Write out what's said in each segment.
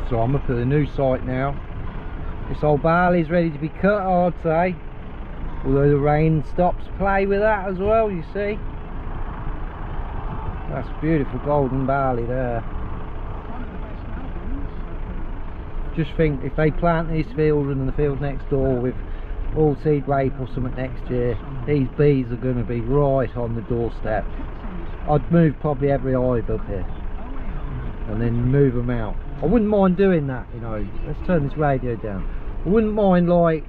So I'm up at the new site now. This old barley's ready to be cut, I'd say. Although the rain stops play with that as well, you see. That's beautiful golden barley there. Just think, if they plant this field and the field next door with all seed rape or something next year, these bees are going to be right on the doorstep. I'd move probably every hive up here and then move them out. I wouldn't mind doing that, you know. Let's turn this radio down. I wouldn't mind like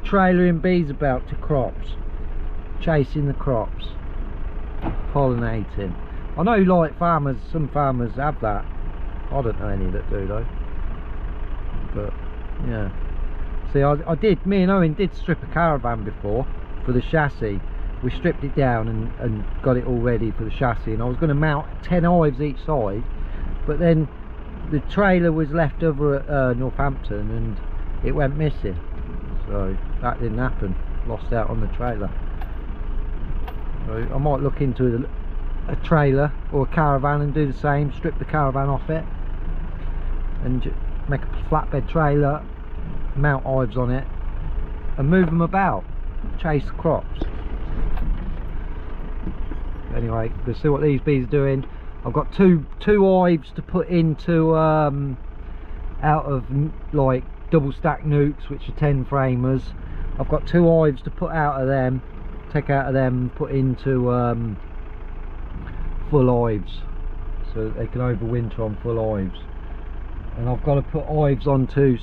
trailering bees about to crops, chasing the crops, pollinating. I know like farmers, some farmers have that. I don't know any that do though. But yeah, see, I did, me and Owen did strip a caravan before for the chassis. We stripped it down and got it all ready for the chassis, and I was going to mount 10 hives each side, but then the trailer was left over at Northampton and it went missing, so that didn't happen. Lost out on the trailer. So I might look into a trailer or a caravan and do the same, strip the caravan off it and make a flatbed trailer, mount hives on it and move them about, chase crops. Anyway, let's see what these bees are doing. I've got two hives to put into out of like double stack nukes, which are 10 framers. I've got 2 hives to put out of them, take out of them and put into full hives, so that they can overwinter on full hives. And I've got to put hives onto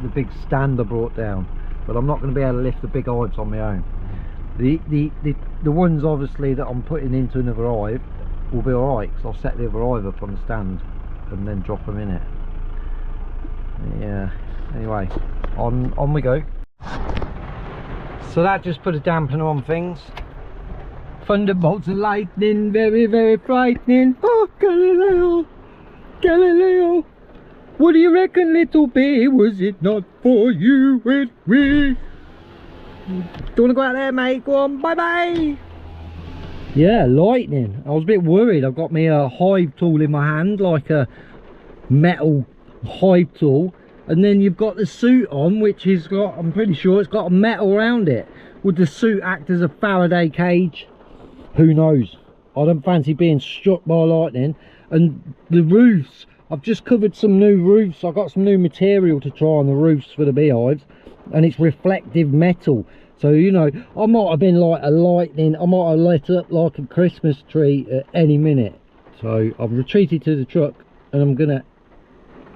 the big stand I brought down, but I'm not going to be able to lift the big hives on my own. The ones obviously that I'm putting into another hive will be alright, because I'll set the other hive up on the stand and then drop them in it. Yeah, anyway, on we go. So that just put a dampener on things. Thunderbolts and lightning, very, very frightening. Oh, Galileo, Galileo, what do you reckon, little bee? Was it not for you and me? Do you want to go out there, mate? Go on, bye bye. Yeah, lightning. I was a bit worried. I've got me a hive tool in my hand, like a metal hive tool, and then you've got the suit on, which has got, I'm pretty sure it's got a metal around it. Would the suit act as a Faraday cage? Who knows? I don't fancy being struck by lightning. And the roofs, I've just covered some new roofs. I've got some new material to try on the roofs for the beehives, and it's reflective metal. So, you know, I might have been like a lightning, I might have lit up like a Christmas tree at any minute. So I've retreated to the truck and I'm gonna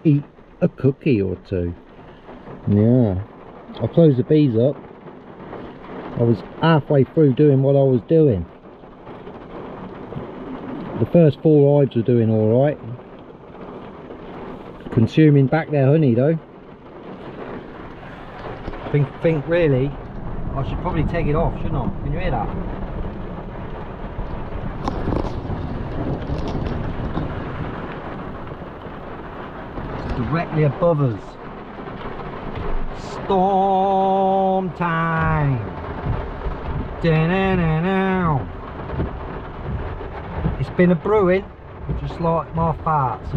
eat a cookie or two. Yeah, I closed the bees up. I was halfway through doing what I was doing. The first 4 hives were doing alright, consuming back their honey though. Think really I should probably take it off, shouldn't I? Can you hear that? It's directly above us. Storm time. Da-na-na-na. It's been a brewing, just like my farts.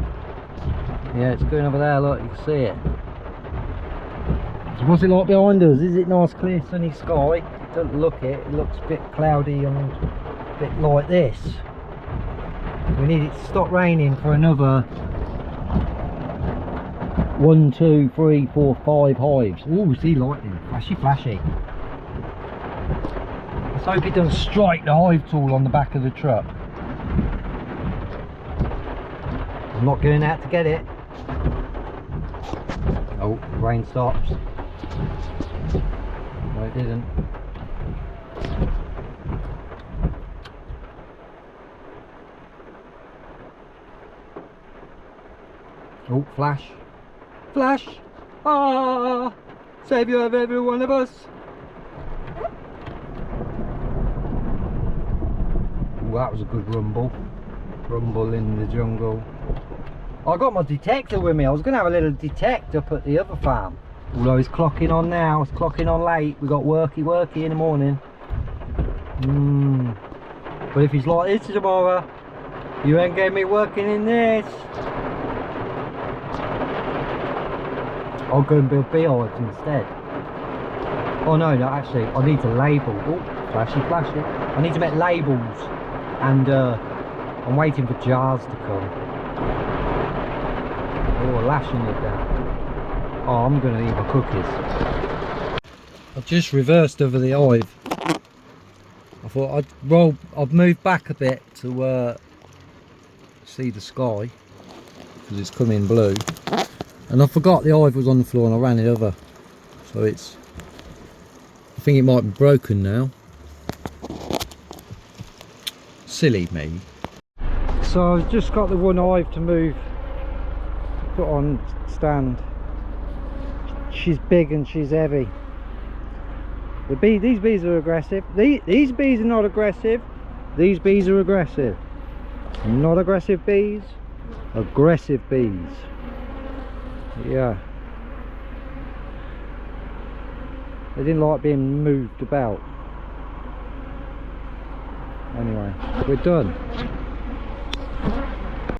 Yeah, it's going over there, look, you can see it. So what's it like behind us? Is it nice clear sunny sky? It doesn't look it, it looks a bit cloudy and a bit like this. We need it to stop raining for another 1, 2, 3, 4, 5 hives. Oh, see lightning, flashy flashy. Let's hope it doesn't strike the hive tool on the back of the truck. I'm not going out to get it. Oh, the rain stops. No, it didn't. Oh, flash. Flash! Ah! Saviour of every one of us. Oh, that was a good rumble. Rumble in the jungle. I got my detector with me. I was going to have a little detect up at the other farm. Although it's clocking on now, it's clocking on late. We got worky in the morning. But if it's like this tomorrow, you ain't getting me working in this. I'll go and build beehives instead. Oh no, no, actually, I need to label. Oh, flashy, flashy. I need to make labels, and I'm waiting for jars to come. Oh, lashing it down. Oh, I'm gonna eat my cookies. I've just reversed over the hive. I thought I'd move back a bit to see the sky, because it's coming blue. And I forgot the hive was on the floor and I ran it over. So it's, I think it might be broken now. Silly me. So I've just got the one hive to move, put on stand. She's big and she's heavy. These bees are aggressive. These bees are not aggressive. These bees are aggressive. Not aggressive bees, aggressive bees. Yeah. They didn't like being moved about. Anyway, we're done.